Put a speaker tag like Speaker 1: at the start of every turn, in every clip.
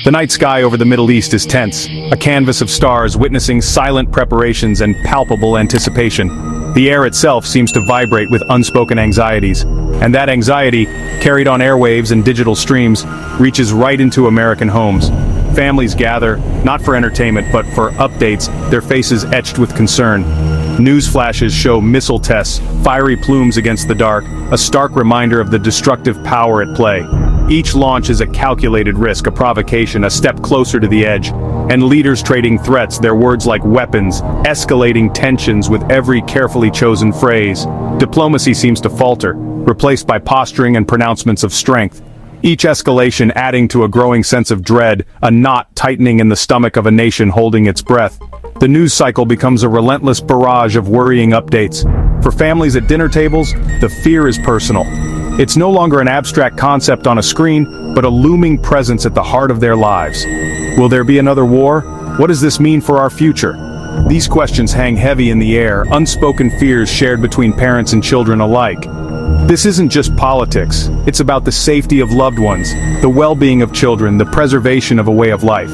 Speaker 1: The night sky over the Middle East is tense, a canvas of stars witnessing silent preparations and palpable anticipation. The air itself seems to vibrate with unspoken anxieties, and that anxiety, carried on airwaves and digital streams, reaches right into American homes. Families gather, not for entertainment but for updates, their faces etched with concern. News flashes show missile tests, fiery plumes against the dark, a stark reminder of the destructive power at play. Each launch is a calculated risk, a provocation, a step closer to the edge. And leaders trading threats, their words like weapons, escalating tensions with every carefully chosen phrase. Diplomacy seems to falter, replaced by posturing and pronouncements of strength. Each escalation adding to a growing sense of dread, a knot tightening in the stomach of a nation holding its breath. The news cycle becomes a relentless barrage of worrying updates. For families at dinner tables, the fear is personal. It's no longer an abstract concept on a screen, but a looming presence at the heart of their lives. Will there be another war? What does this mean for our future? These questions hang heavy in the air, unspoken fears shared between parents and children alike. This isn't just politics, it's about the safety of loved ones, the well-being of children, the preservation of a way of life.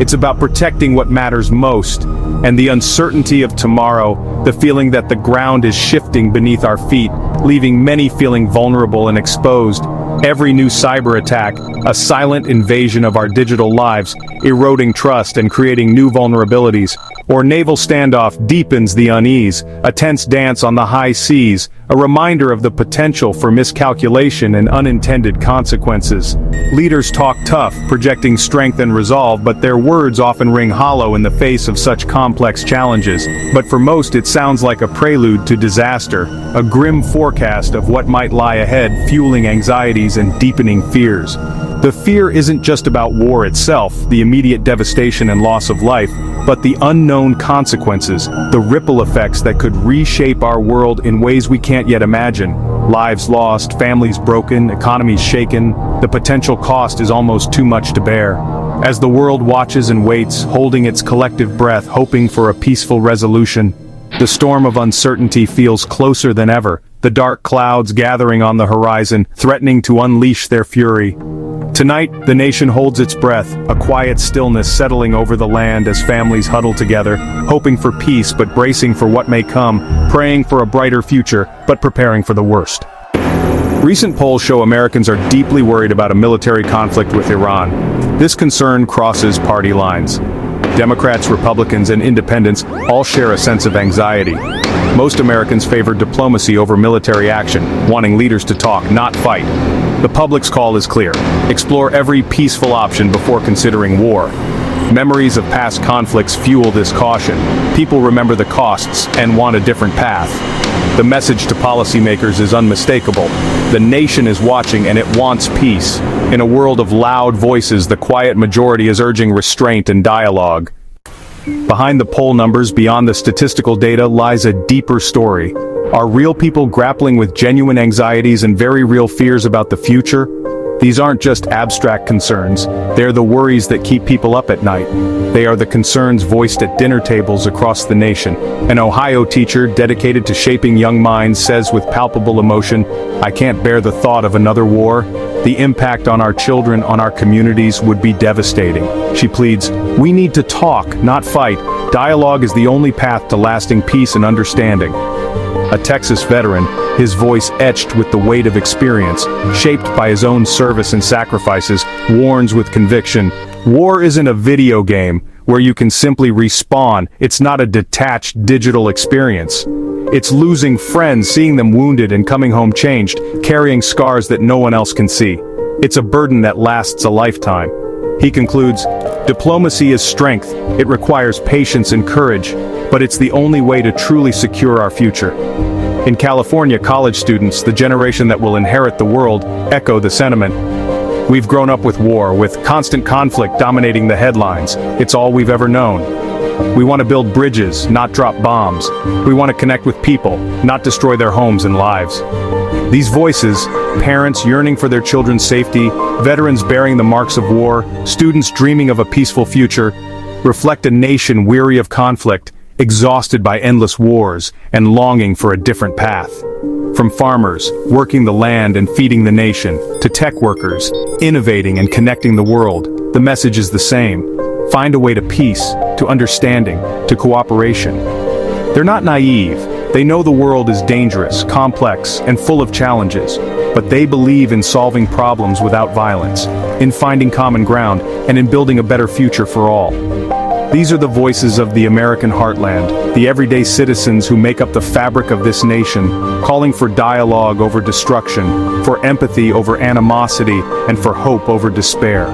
Speaker 1: It's about protecting what matters most, and the uncertainty of tomorrow, the feeling that the ground is shifting beneath our feet, leaving many feeling vulnerable and exposed. Every new cyber attack, a silent invasion of our digital lives, eroding trust and creating new vulnerabilities. Or naval standoff deepens the unease, a tense dance on the high seas, a reminder of the potential for miscalculation and unintended consequences. Leaders talk tough, projecting strength and resolve, but their words often ring hollow in the face of such complex challenges. But for most it sounds like a prelude to disaster, a grim forecast of what might lie ahead, fueling anxieties and deepening fears. The fear isn't just about war itself, the immediate devastation and loss of life, but the unknown consequences, the ripple effects that could reshape our world in ways we can't yet imagine. Lives lost, families broken, economies shaken, the potential cost is almost too much to bear. As the world watches and waits, holding its collective breath, hoping for a peaceful resolution, the storm of uncertainty feels closer than ever, the dark clouds gathering on the horizon, threatening to unleash their fury. Tonight, the nation holds its breath, a quiet stillness settling over the land as families huddle together, hoping for peace but bracing for what may come, praying for a brighter future, but preparing for the worst. Recent polls show Americans are deeply worried about a military conflict with Iran. This concern crosses party lines. Democrats, Republicans, and independents all share a sense of anxiety. Most Americans favor diplomacy over military action, wanting leaders to talk, not fight. The public's call is clear. Explore every peaceful option before considering war. Memories of past conflicts fuel this caution. People remember the costs and want a different path. The message to policymakers is unmistakable. The nation is watching and it wants peace. In a world of loud voices, the quiet majority is urging restraint and dialogue. Behind the poll numbers, beyond the statistical data, lies a deeper story. Are real people grappling with genuine anxieties and very real fears about the future? These aren't just abstract concerns, they're the worries that keep people up at night. They are the concerns voiced at dinner tables across the nation. An Ohio teacher dedicated to shaping young minds says with palpable emotion, "I can't bear the thought of another war. The impact on our children, on our communities would be devastating." She pleads, "We need to talk, not fight. Dialogue is the only path to lasting peace and understanding." A Texas veteran, his voice etched with the weight of experience, shaped by his own service and sacrifices, warns with conviction, "War isn't a video game where you can simply respawn. It's not a detached digital experience. It's losing friends, seeing them wounded and coming home changed, carrying scars that no one else can see. It's a burden that lasts a lifetime." He concludes, "Diplomacy is strength. It requires patience and courage, but it's the only way to truly secure our future." In California, college students, the generation that will inherit the world, echo the sentiment. "We've grown up with war, with constant conflict dominating the headlines. It's all we've ever known. We want to build bridges, not drop bombs. We want to connect with people, not destroy their homes and lives." These voices, parents yearning for their children's safety, veterans bearing the marks of war, students dreaming of a peaceful future, reflect a nation weary of conflict, exhausted by endless wars, and longing for a different path. From farmers, working the land and feeding the nation, to tech workers, innovating and connecting the world, the message is the same. Find a way to peace, to understanding, to cooperation. They're not naive. They know the world is dangerous, complex, and full of challenges, but they believe in solving problems without violence, in finding common ground, and in building a better future for all. These are the voices of the American heartland, the everyday citizens who make up the fabric of this nation, calling for dialogue over destruction, for empathy over animosity, and for hope over despair.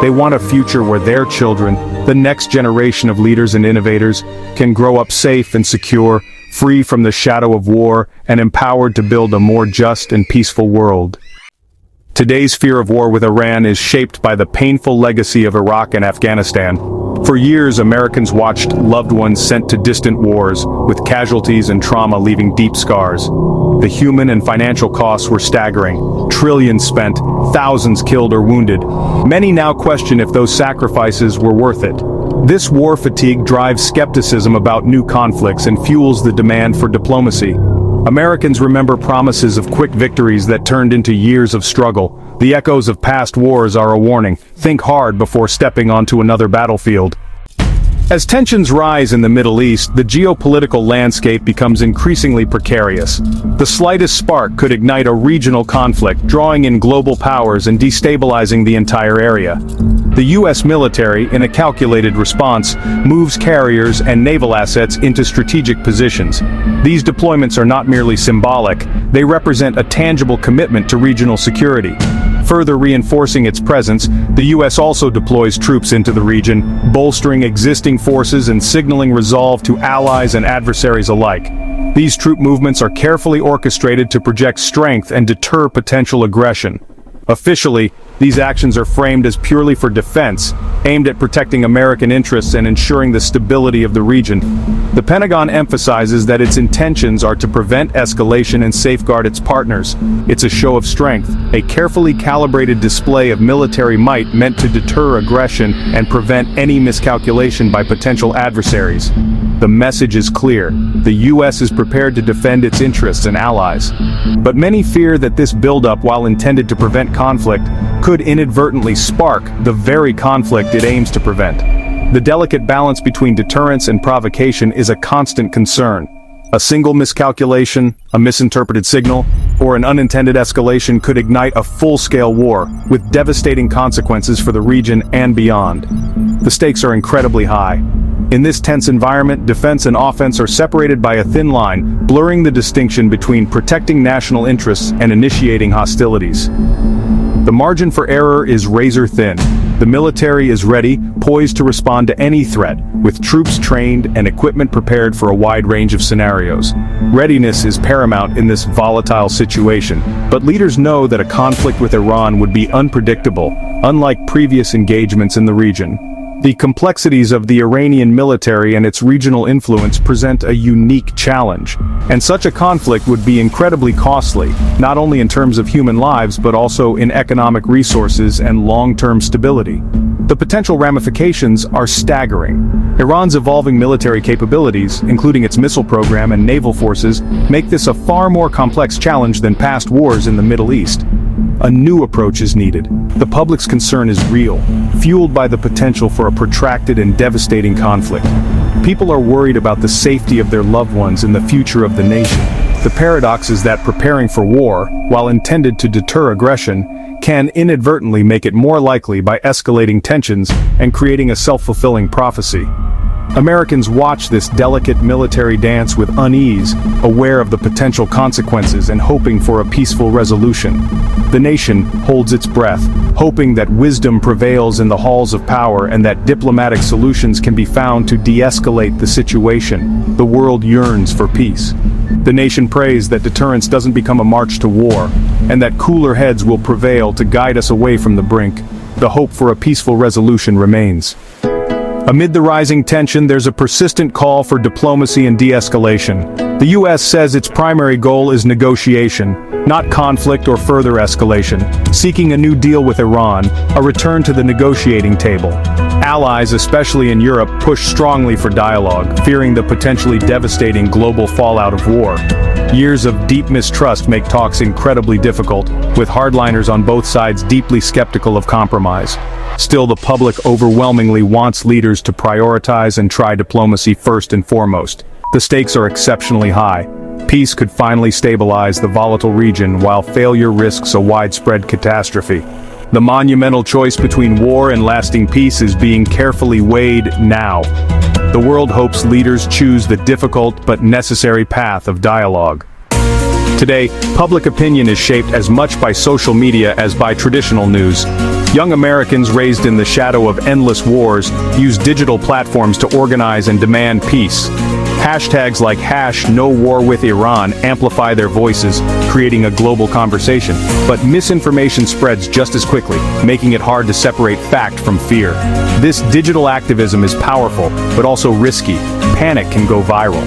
Speaker 1: They want a future where their children, the next generation of leaders and innovators, can grow up safe and secure, free from the shadow of war, and empowered to build a more just and peaceful world. Today's fear of war with Iran is shaped by the painful legacy of Iraq and Afghanistan. For years, Americans watched loved ones sent to distant wars, with casualties and trauma leaving deep scars. The human and financial costs were staggering. Trillions spent, thousands killed or wounded. Many now question if those sacrifices were worth it. This war fatigue drives skepticism about new conflicts and fuels the demand for diplomacy. Americans remember promises of quick victories that turned into years of struggle. The echoes of past wars are a warning. Think hard before stepping onto another battlefield. As tensions rise in the Middle East, the geopolitical landscape becomes increasingly precarious. The slightest spark could ignite a regional conflict, drawing in global powers and destabilizing the entire area. The U.S. military, in a calculated response, moves carriers and naval assets into strategic positions. These deployments are not merely symbolic, they represent a tangible commitment to regional security. Further reinforcing its presence, the U.S. also deploys troops into the region, bolstering existing forces and signaling resolve to allies and adversaries alike. These troop movements are carefully orchestrated to project strength and deter potential aggression. Officially, these actions are framed as purely for defense, aimed at protecting American interests and ensuring the stability of the region. The Pentagon emphasizes that its intentions are to prevent escalation and safeguard its partners. It's a show of strength, a carefully calibrated display of military might meant to deter aggression and prevent any miscalculation by potential adversaries. The message is clear. The U.S. is prepared to defend its interests and allies. But many fear that this buildup, while intended to prevent conflict, could inadvertently spark the very conflict it aims to prevent. The delicate balance between deterrence and provocation is a constant concern. A single miscalculation, a misinterpreted signal, or an unintended escalation could ignite a full-scale war, with devastating consequences for the region and beyond. The stakes are incredibly high. In this tense environment, defense and offense are separated by a thin line, blurring the distinction between protecting national interests and initiating hostilities. The margin for error is razor thin. The military is ready, poised to respond to any threat, with troops trained and equipment prepared for a wide range of scenarios. Readiness is paramount in this volatile situation, but leaders know that a conflict with Iran would be unpredictable, unlike previous engagements in the region. The complexities of the Iranian military and its regional influence present a unique challenge, and such a conflict would be incredibly costly, not only in terms of human lives but also in economic resources and long-term stability. The potential ramifications are staggering. Iran's evolving military capabilities, including its missile program and naval forces, make this a far more complex challenge than past wars in the Middle East. A new approach is needed. The public's concern is real, fueled by the potential for a protracted and devastating conflict. People are worried about the safety of their loved ones and the future of the nation. The paradox is that preparing for war, while intended to deter aggression, can inadvertently make it more likely by escalating tensions and creating a self-fulfilling prophecy. Americans watch this delicate military dance with unease, aware of the potential consequences and hoping for a peaceful resolution. The nation holds its breath, hoping that wisdom prevails in the halls of power and that diplomatic solutions can be found to de-escalate the situation. The world yearns for peace. The nation prays that deterrence doesn't become a march to war, and that cooler heads will prevail to guide us away from the brink. The hope for a peaceful resolution remains. Amid the rising tension, there's a persistent call for diplomacy and de-escalation. The U.S. says its primary goal is negotiation, not conflict or further escalation, seeking a new deal with Iran, a return to the negotiating table. Allies, especially in Europe, push strongly for dialogue, fearing the potentially devastating global fallout of war. Years of deep mistrust make talks incredibly difficult, with hardliners on both sides deeply skeptical of compromise. Still, the public overwhelmingly wants leaders to prioritize and try diplomacy first and foremost. The stakes are exceptionally high. Peace could finally stabilize the volatile region, while failure risks a widespread catastrophe. The monumental choice between war and lasting peace is being carefully weighed now. The world hopes leaders choose the difficult but necessary path of dialogue. Today, public opinion is shaped as much by social media as by traditional news. Young Americans raised in the shadow of endless wars use digital platforms to organize and demand peace. Hashtags like #NoWarWithIran amplify their voices, creating a global conversation. But misinformation spreads just as quickly, making it hard to separate fact from fear. This digital activism is powerful, but also risky. Panic can go viral.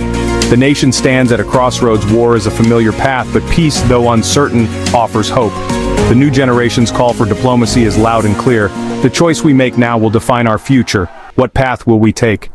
Speaker 1: The nation stands at a crossroads. War is a familiar path, but peace, though uncertain, offers hope. The new generation's call for diplomacy is loud and clear. The choice we make now will define our future. What path will we take?